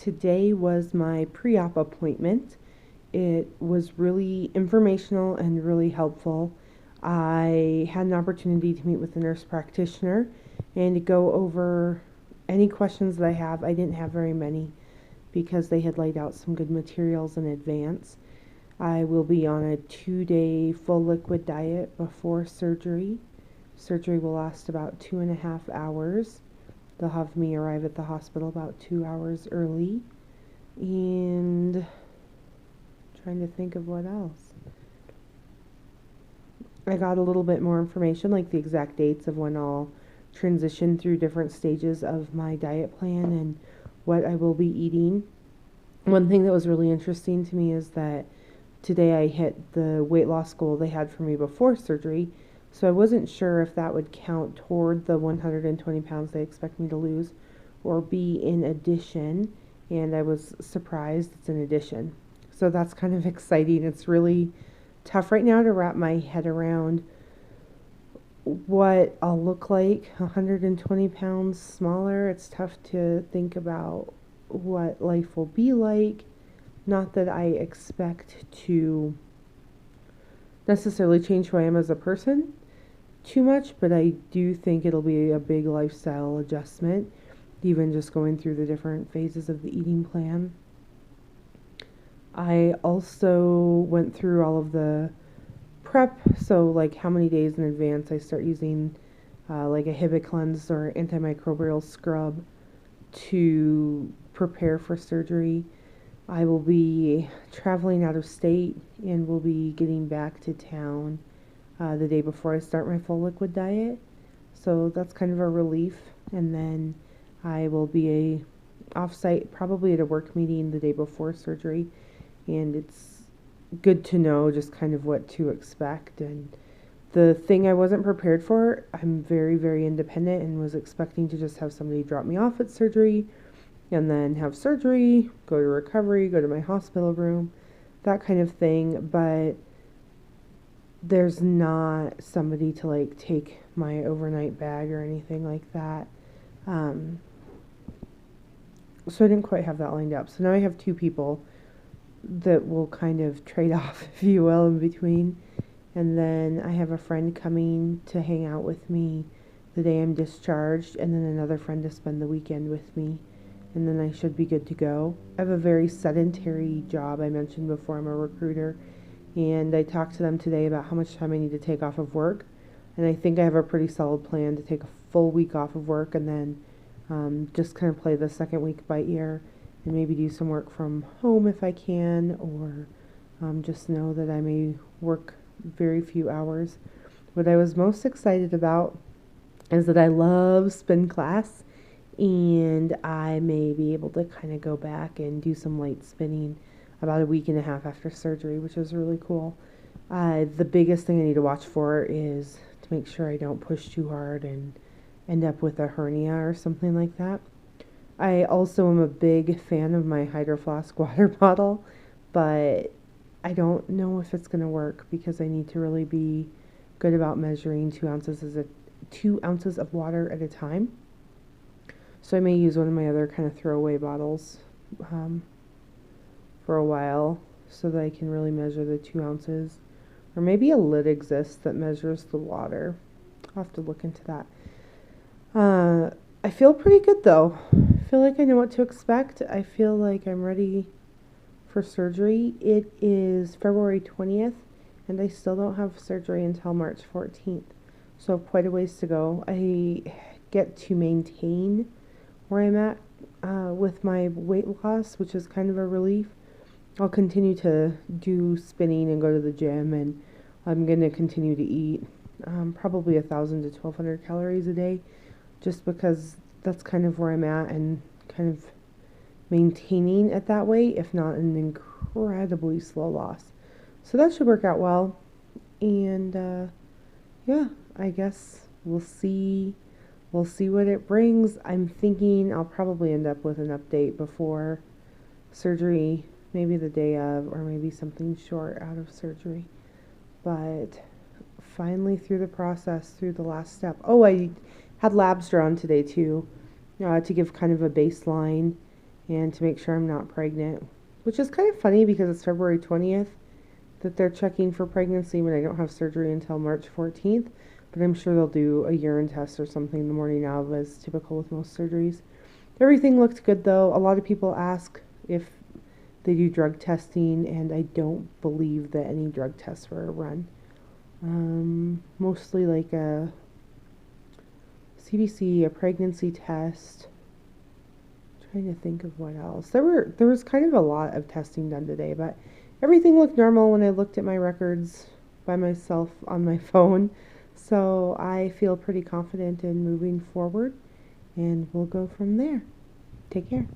Today was my pre-op appointment. It was really informational and really helpful. I had an opportunity to meet with the nurse practitioner and to go over any questions that I have. I didn't have very many because they had laid out some good materials in advance. I will be on a 2-day full liquid diet before surgery. Surgery will last about 2.5 hours. They'll have me arrive at the hospital about 2 hours early. And trying to think of what else. I got a little bit more information, like the exact dates of when I'll transition through different stages of my diet plan and what I will be eating. One thing that was really interesting to me is that today I hit the weight loss goal they had for me before surgery. So I wasn't sure if that would count toward the 120 pounds they expect me to lose or be in addition. And I was surprised it's in addition. So that's kind of exciting. It's really tough right now to wrap my head around what I'll look like 120 pounds smaller. It's tough to think about what life will be like. Not that I expect to necessarily change who I am as a person too much, but I do think it'll be a big lifestyle adjustment, even just going through the different phases of the eating plan. I also went through all of the prep, so like how many days in advance I start using like a Hibit cleanse or antimicrobial scrub to prepare for surgery. I will be traveling out of state and will be getting back to town the day before I start my full liquid diet. So that's kind of a relief. And then I will be off-site, probably at a work meeting the day before surgery. And it's good to know just kind of what to expect. And the thing I wasn't prepared for, I'm very, very independent and was expecting to just have somebody drop me off at surgery and then have surgery, go to recovery, go to my hospital room, that kind of thing. But there's not somebody to like take my overnight bag or anything like that. So I didn't quite have that lined up. So now I have two people that will kind of trade off, if you will, in between. And then I have a friend coming to hang out with me the day I'm discharged, and then another friend to spend the weekend with me. And then I should be good to go. I have a very sedentary job. I mentioned before I'm a recruiter. And I talked to them today about how much time I need to take off of work. And I think I have a pretty solid plan to take a full week off of work and then just kind of play the second week by ear and maybe do some work from home if I can, or just know that I may work very few hours. What I was most excited about is that I love spin class, and I may be able to kind of go back and do some light spinning about a week and a half after surgery, which is really cool. The biggest thing I need to watch for is to make sure I don't push too hard and end up with a hernia or something like that. I also am a big fan of my Hydro Flask water bottle, but I don't know if it's going to work because I need to really be good about measuring 2 ounces of water at a time. So I may use one of my other kind of throwaway bottles for a while so that I can really measure the 2 ounces. Or maybe a lid exists that measures the water. I'll have to look into that. I feel pretty good though. I feel like I know what to expect. I feel like I'm ready for surgery. It is February 20th and I still don't have surgery until March 14th. So quite a ways to go. I get to maintain where I'm at with my weight loss, which is kind of a relief. I'll continue to do spinning and go to the gym, and I'm going to continue to eat probably 1,000 to 1,200 calories a day, just because that's kind of where I'm at and kind of maintaining at that weight, if not an incredibly slow loss. So that should work out well. And yeah, I guess we'll see what it brings. I'm thinking I'll probably end up with an update before surgery, maybe the day of, or maybe something short out of surgery. But finally through the process, through the last step. Oh, I had labs drawn today too, to give kind of a baseline and to make sure I'm not pregnant, which is kind of funny because it's February 20th that they're checking for pregnancy when I don't have surgery until March 14th, but I'm sure they'll do a urine test or something the morning of, as typical with most surgeries. Everything looked good though. A lot of people ask if they do drug testing, and I don't believe that any drug tests were run. Mostly like a CBC, a pregnancy test. Trying to think of what else. There was kind of a lot of testing done today, but everything looked normal when I looked at my records by myself on my phone. So I feel pretty confident in moving forward, and we'll go from there. Take care.